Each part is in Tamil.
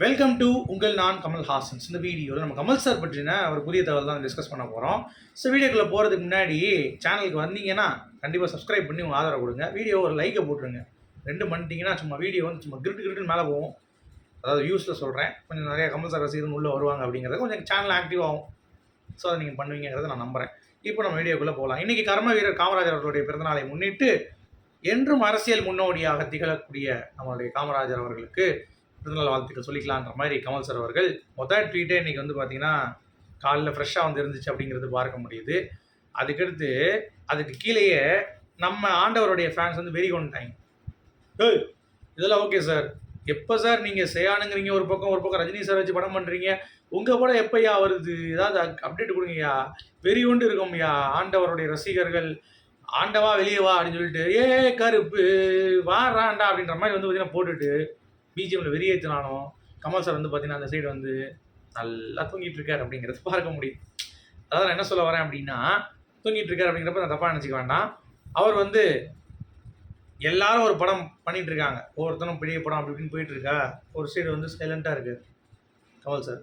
வெல்கம் டு உங்கள் நான் கமல்ஹாசன்ஸ். இந்த வீடியோவில் நம்ம கமல் சார் பற்றின ஒரு புதிய தகவல் தான் டிஸ்கஸ் பண்ண போகிறோம். ஸோ வீடியோக்குள்ளே போகிறதுக்கு முன்னாடி சேனலுக்கு வந்தீங்கன்னா கண்டிப்பாக சப்ஸ்கிரைப் பண்ணி உங்கள் ஆதரவு கொடுங்க. வீடியோ ஒரு லைக்கை போட்டுருங்க. 2 பண்ணிட்டீங்கன்னா சும்மா வீடியோ வந்து சும்மா கிரிட்டுன்னு மேலே போகும். அதாவது வியூஸில் சொல்கிறேன், கொஞ்சம் நிறைய கமல் சார் ரசிகர்கள் உள்ளே வருவாங்க அப்படிங்கிறது கொஞ்சம் சேனல் ஆக்டிவ் ஆகும். ஸோ அதை நீங்கள் பண்ணுவீங்கிறத நான் நம்புகிறேன். இப்போ நம்ம வீடியோக்குள்ளே போகலாம். இன்றைக்கி கர்ம வீரர் காமராஜர் அவர்களுடைய பிறந்தநாளை முன்னிட்டு என்றும் அரசியல் முன்னோடியாக திகழக்கூடிய நம்மளுடைய காமராஜர் அவர்களுக்கு பிறந்தநாள் வாழ்த்துக்கள் சொல்லிக்கலான்ற மாதிரி கமல் சார் அவர்கள் மொதல் ட்வீட்டே இன்றைக்கி வந்து பார்த்திங்கன்னா காலையில் ஃப்ரெஷ்ஷாக வந்து இருந்துச்சு அப்படிங்கிறது பார்க்க முடியுது. அதுக்கடுத்து அதுக்கு கீழேயே நம்ம ஆண்டவருடைய ஃபேன்ஸ் வந்து வெறி கொண்டுட்டாங்க. ஏய் இதெல்லாம் ஓகே சார், எப்போ சார் நீங்கள் செய்யானுங்கிறீங்க, ஒரு பக்கம் ரஜினி சார் வச்சு படம் பண்ணுறீங்க, உங்கள் படம் எப்போயா வருது, ஏதாவது அப்டேட் கொடுங்கய்யா, வெறி கொண்டு இருக்கோம்யா ஆண்டவருடைய ரசிகர்கள், ஆண்டவா வெளியே வா அப்படின்னு சொல்லிட்டு கருப்பு வாராண்டா அப்படின்ற மாதிரி வந்து பார்த்தீங்கன்னா போட்டுட்டு பிஜிஎம்ல வெறியேற்றினாலும் கமல் சார் வந்து பார்த்தீங்கன்னா அந்த சைடு வந்து நல்லா தூங்கிட்டு இருக்காரு அப்படிங்கிறது பார்க்க முடியும். அதாவது நான் என்ன சொல்ல வரேன் அப்படின்னா, தூங்கிட்டு இருக்காரு அப்படிங்கிறப்ப நான் தப்பாக நினச்சிக்க வேண்டாம். அவர் வந்து எல்லாரும் ஒரு படம் பண்ணிட்டு இருக்காங்க, ஒவ்வொருத்தரும் பெரிய படம் அப்படி இப்படின்னு போயிட்டு இருக்கா, ஒரு சைடு வந்து சைலண்டாக இருக்கு கமல் சார்.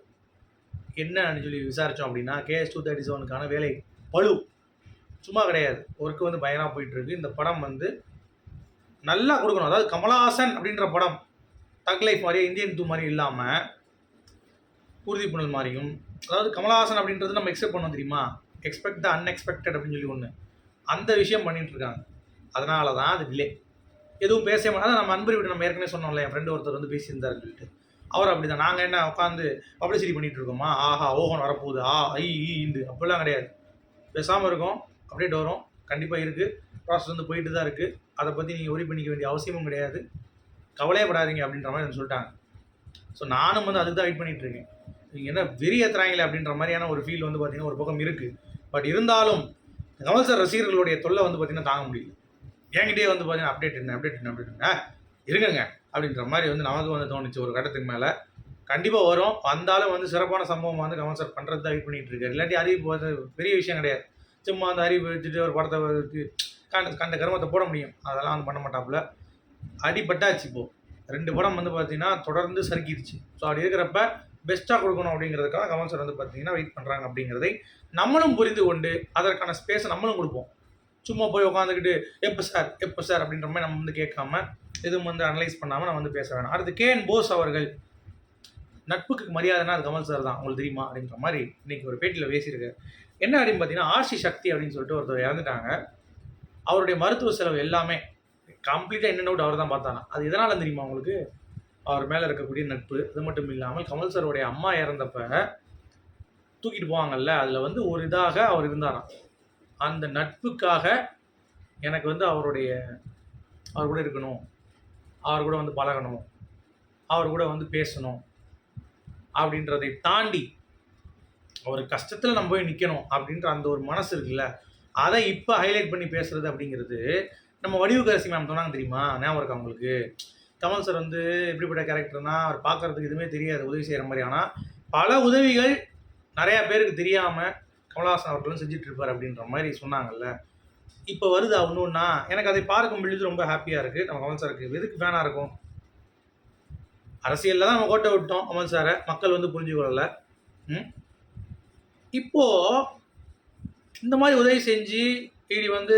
என்னன்னு சொல்லி விசாரித்தோம் அப்படின்னா KS237க்கான வேலை பழு சும்மா கிடையாது, ஒர்க்கு வந்து பயங்கரமாக போயிட்டுருக்கு. இந்த படம் வந்து நல்லா கொடுக்கணும். அதாவது கமலஹாசன் அப்படின்ற படம் தக் லைஃப் மாதிரியே இந்தியன் 2 மாதிரி இல்லாமல் உறுதிப்புணல் மாதிரியும், அதாவது கமலஹாசன் அப்படின்றது நம்ம எக்ஸ்பெக்ட் பண்ணோம் தெரியுமா, எக்ஸ்பெக்ட் த அன்எக்ஸ்பெக்டட் அப்படின்னு சொல்லி ஒன்று, அந்த விஷயம் பண்ணிட்டு இருக்காங்க. அதனால தான் அது டிலே. எதுவும் பேச மாட்டோம். நம்ம அன்பரி விட்டு நம்ம ஏற்கனவே சொன்னோம்ல, என் ஃப்ரெண்டு ஒருத்தர் வந்து பேசியிருந்தாருன்னு சொல்லிட்டு, அவர் அப்படி தான். நாங்கள் என்ன உட்காந்து பப்ளிசிட்டி பண்ணிகிட்டு இருக்கோமா, ஆஹா ஓஹோன்னு வரப்போகுது, இந்த அப்படிலாம் கிடையாது. பேசாமல் இருக்கோம், அப்டேட் வரும், கண்டிப்பாக இருக்குது, ப்ராசஸ் வந்து போயிட்டு தான் இருக்குது. அதை பற்றி நீங்கள் ஒரி பண்ணிக்க வேண்டிய அவசியமும் கிடையாது, கவலையப்படாதீங்க அப்படின்ற மாதிரி எனக்கு சொல்லிட்டாங்க. ஸோ நானும் வந்து அதுக்கு தான் வெயிட் பண்ணிகிட்டு இருக்கேன். நீங்கள் என்ன வெறி ஏற்றுறாங்களே அப்படின்ற மாதிரியான ஒரு ஃபீல் வந்து பார்த்திங்கன்னா ஒரு பக்கம் இருக்குது. பட் இருந்தாலும் கமல் சார் ரசிகர்களுடைய தொல்லை வந்து பார்த்திங்கன்னா தாங்க முடியல. என்கிட்டே வந்து பார்த்தீங்கன்னா அப்டேட் என்ன இருங்கங்க அப்படின்ற மாதிரி வந்து நமக்கு வந்து தோணுச்சு ஒரு கட்டத்துக்கு மேலே. கண்டிப்பாக வரும், வந்தாலும் வந்து சிறப்பான சம்பவம் வந்து கமல் சார் பண்ணுறது தான் வெயிட் பண்ணிகிட்டு இருக்காரு. இல்லாட்டி அறிவிப்பு வந்து பெரிய விஷயம் கிடையாது. சும்மா அந்த அறிவிப்பு வச்சுட்டு ஒரு படத்தை கண்ட கருமத்தை போட முடியும், அதெல்லாம் வந்து பண்ண மாட்டாப்புல. அடிபட்டாச்சு. இப்போது 2 படம் வந்து பார்த்திங்கன்னா தொடர்ந்து சறுக்கிடுச்சு. ஸோ அப்படி இருக்கிறப்ப பெஸ்ட்டாக கொடுக்கணும் அப்படிங்கிறதுக்காக கமல் சார் வந்து பார்த்திங்கன்னா வெயிட் பண்ணுறாங்க அப்படிங்கிறதை நம்மளும் புரிந்து கொண்டு அதற்கான ஸ்பேஸை நம்மளும் கொடுப்போம். சும்மா போய் உட்காந்துக்கிட்டு எப்போ சார் அப்படின்ற மாதிரி நம்ம வந்து கேட்காம எதுவும் வந்து அனலைஸ் பண்ணாமல் நம்ம வந்து பேச வேணாம். அடுத்து KN போஸ் அவர்கள், நட்புக்கு மரியாதைனா அது கமல் சார் தான், உங்களுக்கு தெரியுமா அப்படின்ற மாதிரி இன்றைக்கி ஒரு பேட்டியில் பேசியிருக்காரு. என்ன அப்படின்னு பார்த்தீங்கன்னா, RC சக்தி அப்படின்னு சொல்லிட்டு ஒருத்தர் இறந்துட்டாங்க. அவருடைய மருத்துவ செலவு எல்லாமே கம்ப்ளீட்டாக இன் அண்ட் அவுட் அவர் தான் பார்த்தானா. அது எதனால் தெரியுமா உங்களுக்கு? அவர் மேலே இருக்கக்கூடிய நட்பு. அது மட்டும் இல்லாமல் கமல் சாருடைய அம்மா இறந்தப்ப தூக்கிட்டு போவாங்கல்ல, அதில் வந்து ஒரு இதாக அவர் இருந்தாராம். அந்த நட்புக்காக எனக்கு வந்து அவர் கூட இருக்கணும், அவர் கூட வந்து பழகணும், அவர் கூட வந்து பேசணும் அப்படின்றதை தாண்டி அவர் கஷ்டத்தில் நம்ம போய் நிற்கணும் அப்படின்ற அந்த ஒரு மனசு இருக்குல்ல, அதை இப்போ ஹைலைட் பண்ணி பேசுகிறது அப்படிங்கிறது நம்ம வடிவுக்கரசி மேம் சொன்னாங்க தெரியுமா, ஞாபகம் இருக்கா அவங்களுக்கு? கமல் சார் வந்து எப்படிப்பட்ட கேரக்டர்னா, அவர் பார்க்குறதுக்கு எதுவுமே தெரியாது, உதவி செய்கிற மாதிரி. ஆனால் பல உதவிகள் நிறையா பேருக்கு தெரியாமல் கமலஹாசன் அவர்களும் செஞ்சிட்ருப்பார் அப்படின்ற மாதிரி சொன்னாங்கல்ல. இப்போ வருதா ஒன்றுன்னா, எனக்கு அதை பார்க்கும் பொழுது ரொம்ப ஹாப்பியாக இருக்குது. நம்ம கமல் சாருக்கு எதுக்கு ஃபேனாக இருக்கும்? அரசியலில் தான் நம்ம கோட்டை விட்டோம் கமல் சாரை, மக்கள் வந்து புரிஞ்சுக்கொள்ளலை. இப்போது இந்த மாதிரி உதவி செஞ்சு இப்படி வந்து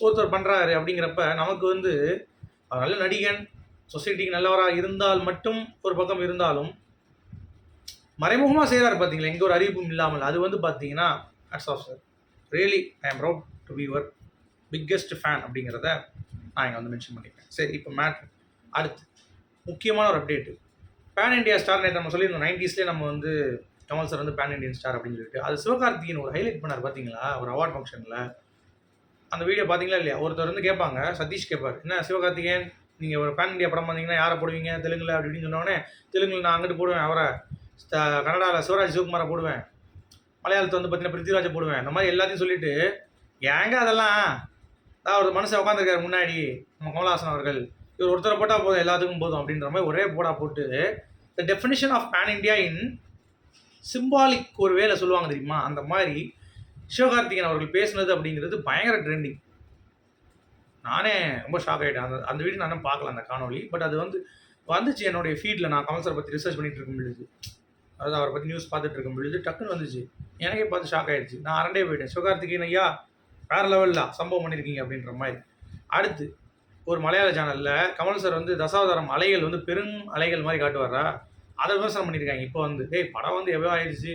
ஒருத்தர் பண்ணுறாரு அப்படிங்கிறப்ப நமக்கு வந்து நல்ல நடிகன், சொசைட்டிக்கு நல்லவராக இருந்தால் மட்டும் ஒரு பக்கம் இருந்தாலும் மறைமுகமாக செய்கிறாரு பார்த்தீங்களா, எங்கே ஒரு அறிவிப்பும் இல்லாமல். அது வந்து பார்த்தீங்கன்னா hats off sir, really I am proud to be your biggest fan அப்படிங்கிறத நான் இங்கே வந்து மென்ஷன் பண்ணிப்பேன். சரி, இப்போ மேட்ரு அடுத்து முக்கியமான ஒரு அப்டேட்டு. பேன் இண்டியா ஸ்டார் நேற்று நம்ம சொல்லியிருந்தோம், 90ஸ்லேயே நம்ம வந்து கமல் சார் வந்து பேன் இண்டியன் ஸ்டார் அப்படின்னு சொல்லிட்டு. அது சிவகார்த்திகேயன் ஒரு ஹைலைட் பண்ணார் பார்த்தீங்களா, ஒரு அவார்ட் ஃபங்க்ஷனில். அந்த வீடியோ பார்த்தீங்களா இல்லையா? ஒருத்தர் வந்து கேட்பாங்க, சதீஷ் கேட்பார், என்ன சிவகார்த்திகேயன் நீங்கள் ஒரு பேன் இண்டியா படம் பார்த்தீங்கன்னா யாரை போடுவீங்க தெலுங்கில் அப்படின்னு சொன்னோடனே, தெலுங்கில் நான் அங்கிட்டு போடுவேன் அவரை, கன்னடாவில் சிவராஜ் சிவகுமாரை போடுவேன், மலையாளத்தை வந்து பார்த்தீங்கன்னா பிருத்திவிராஜை போடுவேன், இந்த மாதிரி எல்லாத்தையும் சொல்லிவிட்டு ஏங்க அதெல்லாம் தான் ஒரு மனுஷன் உட்காந்துருக்காரு முன்னாடி நம்ம கமல்ஹாசன் அவர்கள், இவர் ஒருத்தரை போட்டால் போதும் எல்லாத்துக்கும் போதும் அப்படின்ற மாதிரி ஒரே போடா போட்டு the definition of pan India in symbolic ஒரு வேலை சொல்லுவாங்க தெரியுமா, அந்த மாதிரி சிவகார்த்திகேயன் அவர்கள் பேசுனது அப்படிங்கிறது பயங்கர ட்ரெண்டிங். நானே ரொம்ப ஷாக் ஆகிட்டேன். அந்த வீடியோ நானும் பார்க்கல அந்த காணொலி. பட் அது வந்து வந்துச்சு என்னுடைய ஃபீல்டில் நான் கமல் சார் பற்றி ரிசர்ச் பண்ணிட்டு இருக்கும் பொழுது, அதாவது அவரை பற்றி நியூஸ் பார்த்துட்டு இருக்கும் பொழுது டக்குன்னு வந்துச்சு. எனக்கே பார்த்து ஷாக் ஆகிடுச்சு. நான் அரண்டே போயிட்டேன். சிவகார்த்திகேயன் ஐயா வேறு லெவலில் சம்பவம் பண்ணியிருக்கீங்க அப்படின்ற மாதிரி. அடுத்து ஒரு மலையாள சேனலில் கமல் சார் வந்து தசாவதாரம் அலைகள் வந்து பெரும் அலைகள் மாதிரி காட்டுவாரா, அதை விமர்சனம் பண்ணியிருக்காங்க. இப்போ வந்து படம் வந்து எவ்வளோ ஆயிடுச்சு,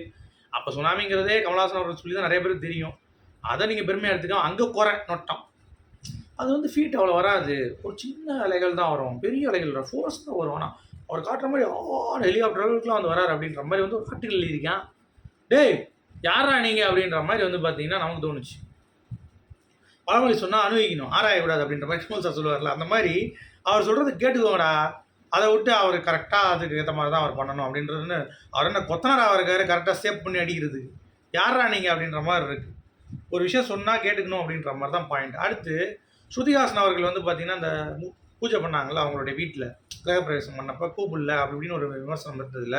அப்போ சுனாமிங்கிறதே கமல்ஹாசன் அவர்கள் சொல்லி தான் நிறைய பேருக்கு தெரியும். அதை நீங்கள் பெருமையாக எடுத்துக்கலாம். அங்கே குறை நொட்டம், அது வந்து ஃபீட் அவ்வளோ வராது. ஒரு சின்ன அலைகள் தான் வரும், பெரிய அலைகள் வரும், ஃபோர்ஸ் தான் வரும். ஆனால் அவர் காட்டுற மாதிரி ஹெலிகாப்டர் அளவுக்குலாம் வந்து வராரு அப்படின்ற மாதிரி வந்து ஒரு ஆர்டிகல் எழுதியிருக்கேன். யாரா நீங்கள் அப்படின்ற மாதிரி வந்து பார்த்தீங்கன்னா நமக்கு தோணுச்சு. பழமொழி சொன்னால் அனுபவிக்கணும், ஆராயக்கூடாது அப்படின்ற மாதிரி கமல் சார் சொல்லுவார்ல, அந்த மாதிரி அவர் சொல்கிறது கேட்டுக்கோங்கடா, அதை விட்டு அவர் கரெக்டாக அதுக்கு ஏற்ற மாதிரி தான் அவர் பண்ணணும் அப்படின்றதுன்னு அவர் என்ன கொத்தனாராக இருக்காரு கரெக்டாக சேவ் பண்ணி அடிக்கிறதுக்கு. யாரா நீங்கள் அப்படின்ற மாதிரி இருக்குது. ஒரு விஷயம் சொன்னால் கேட்டுக்கணும் அப்படின்ற மாதிரி தான் பாயிண்ட். அடுத்து ஸ்ருதிஹாசன் அவர்கள் வந்து பார்த்தீங்கன்னா அந்த பூஜை பண்ணாங்கள்ல அவங்களுடைய வீட்டில் கிரகப்பிரவேசம் பண்ணப்போ கூப்பிடல அப்படி இப்படின்னு ஒரு விமர்சனம் இருந்ததில்ல.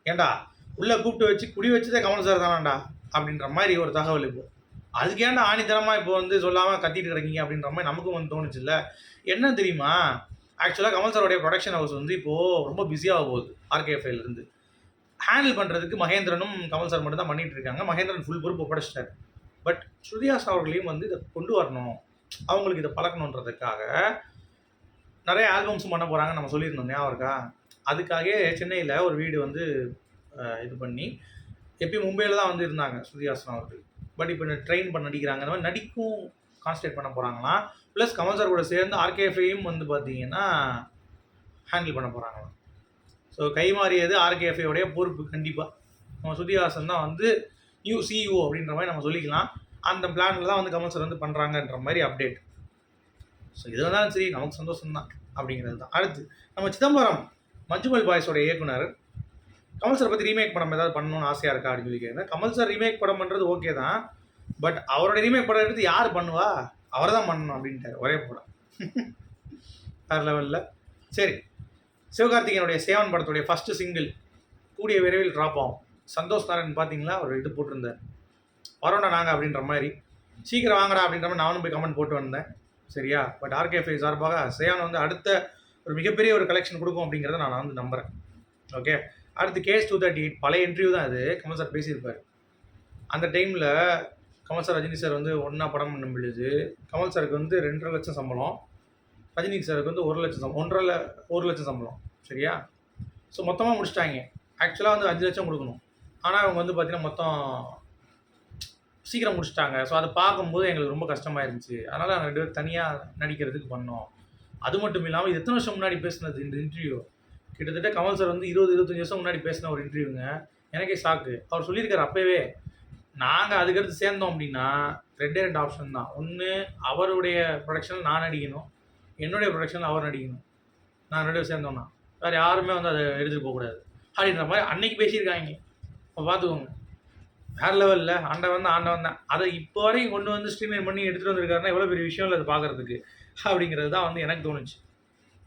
ஏண்டா உள்ளே கூப்பிட்டு வச்சு குடி வச்சதே கமல் சார் தானாண்டா அப்படின்ற மாதிரி ஒரு தகவல். இப்போ அதுக்கு ஏன்டா ஆணித்தரமாக இப்போ வந்து சொல்லாமல் கத்திட்டு கிடக்கீங்க அப்படின்ற மாதிரி நமக்கும் வந்து தோணுச்சு இல்லை. என்ன தெரியுமா, ஆக்சுவலாக கமல் சாரோடைய ப்ரொடக்ஷன் ஹவுஸ் வந்து இப்போது ரொம்ப பிஸியாக போகுது. ஆர்கேஎஃப்ஐலேருந்து ஹேண்டில் பண்ணுறதுக்கு மகேந்திரனும் கமல் சார் மட்டும் தான் பண்ணிகிட்டு இருக்காங்க. மகேந்திரன் ஃபுல் பொறுப்பு ஒப்படைச்சிட்டார். பட் ஸ்ருதிஹாசன் அவர்களையும் வந்து இதை கொண்டு வரணும், அவங்களுக்கு இதை பழக்கணுன்றதுக்காக நிறைய ஆல்பம்ஸும் பண்ண போகிறாங்க. நம்ம சொல்லியிருந்தோம் ஞாபகம் இருக்கா. அதுக்காகவே சென்னையில் ஒரு வீடு வந்து இது பண்ணி எப்பயும் மும்பையில் தான் வந்து இருந்தாங்க ஸ்ருதிஹாசன் அவர்கள். பட் இப்போ ட்ரெயின் பண்ண நடிக்கிறாங்க, அந்த மாதிரி நடிக்கும் கான்சன்ட்ரேட் பண்ண போகிறாங்களாம். ப்ளஸ் கமல் சார் கூட சேர்ந்து ஆர்கேஎஃப்ஐயும் வந்து பார்த்தீங்கன்னா ஹேண்டில் பண்ண போகிறாங்களாம். ஸோ கைமாறியது ஆர்கேஎஃப்ஐயோடைய பொறுப்பு கண்டிப்பாக. நம்ம ஸ்ருதிஹாசன் தான் வந்து நியூ சிஇஓ அப்படின்ற மாதிரி நம்ம சொல்லிக்கலாம். அந்த பிளானில் தான் வந்து கமல் சார் வந்து பண்ணுறாங்கன்ற மாதிரி அப்டேட். ஸோ இது தான் சரி, நமக்கு சந்தோஷம் தான் அப்படிங்கிறது தான். அடுத்து நம்ம சிதம்பரம் மஞ்சுமல் பாய்ஸோட இயக்குனர் கமல் சார் பற்றி ரீமேக் படம் ஏதாவது பண்ணணும்னு ஆசையாக இருக்கா அப்படின்னு சொல்லி கேட்குறேன். கமல் சார் ரீமேக் படம் பண்ணுறது ஓகே தான், பட் அவரோட ரீமேக் படம் எடுத்து யார் பண்ணுவா, அவர் தான் பண்ணணும் அப்படின்ட்டார் ஒரே படம். வேறு லெவலில். சரி, சிவகார்த்திகேயனுடைய சேவன் படத்துடைய ஃபஸ்ட்டு சிங்கிள் கூடிய விரைவில் ட்ராப் ஆகும். சந்தோஷ் நாராயண் பார்த்தீங்களா, ஒரு இது போட்டிருந்தார், வரோண்டா நாங்கள் அப்படின்ற மாதிரி, சீக்கிரம் வாங்கடா அப்படின்ற மாதிரி நானும் போய் கமெண்ட் போட்டு வந்தேன். சரியா. பட் ஆர்கேஎஃப்ஐ சார்பாக சேவன் வந்து அடுத்த ஒரு மிகப்பெரிய ஒரு கலெக்ஷன் கொடுக்கும் அப்படிங்கிறத நான் வந்து நம்புகிறேன். ஓகே. அடுத்து கேஸ் 238 பழைய இன்டர்வியூ தான் அது. கமல் சார் பேசியிருப்பார். அந்த டைமில் கமல் சார் ரஜினி சார் வந்து ஒன்றா படம் பண்ணும் பொழுது கமல் சாருக்கு வந்து 2.5 லட்சம் சம்பளம், ரஜினி சாருக்கு வந்து 1 லட்சம் 1 லட்சம் சம்பளம். சரியா. ஸோ மொத்தமாக முடிச்சிட்டாங்க. ஆக்சுவலாக வந்து 5 லட்சம் கொடுக்கணும், ஆனால் அவங்க வந்து பார்த்திங்கன்னா மொத்தம் சீக்கிரம் முடிச்சிட்டாங்க. ஸோ அதை பார்க்கும்போது எங்களுக்கு ரொம்ப கஷ்டமாக இருந்துச்சு. அதனால் நாங்கள் 2 பேர் தனியாக நடிக்கிறதுக்கு பண்ணோம். அது மட்டும் இல்லாமல் இது எத்தனை வருஷம் முன்னாடி பேசினது இந்த இன்டர்வியூ, கிட்டத்தட்ட கமல் சார் வந்து 20-25 வருஷம் முன்னாடி பேசின ஒரு இன்டர்வியூங்க. எனக்கே ஷாக்கு. அவர் சொல்லியிருக்காரு அப்போவே, நாங்கள் அதுக்கடுத்து சேர்ந்தோம் அப்படின்னா 2 ஆப்ஷன் தான். ஒன்று அவருடைய ப்ரொடக்ஷனில் நான் நடிக்கணும், என்னுடைய ப்ரொடக்ஷனில் அவர் நடிக்கணும். நாங்கள் 2 பேர் சேர்ந்தோம்னா வேறு யாருமே வந்து அதை எடுத்துகிட்டு போகக்கூடாது அப்படின்ற மாதிரி அன்னைக்கு பேசியிருக்காங்க. இப்போ பார்த்துக்கோங்க, வேறு லெவலில். ஆண்டவன் தான். அதை இப்போ வரைக்கும் கொண்டு வந்து ஸ்ட்ரீம்லைன் பண்ணி எடுத்துகிட்டு வந்திருக்காருன்னா எவ்வளோ பெரிய விஷயம் இல்லை அது பார்க்குறதுக்கு அப்படிங்கிறது தான் வந்து எனக்கு தோணுச்சு.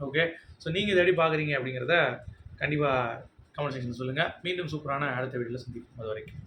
ஓகே. ஸோ நீங்கள் இதை எப்படி பார்க்குறீங்க அப்படிங்கிறத கண்டிப்பாக கமெண்ட் செக்ஷன் சொல்லுங்கள். மீண்டும் சூப்பரான அடுத்த வீடியோவில் சந்திப்போம். அது வரைக்கும்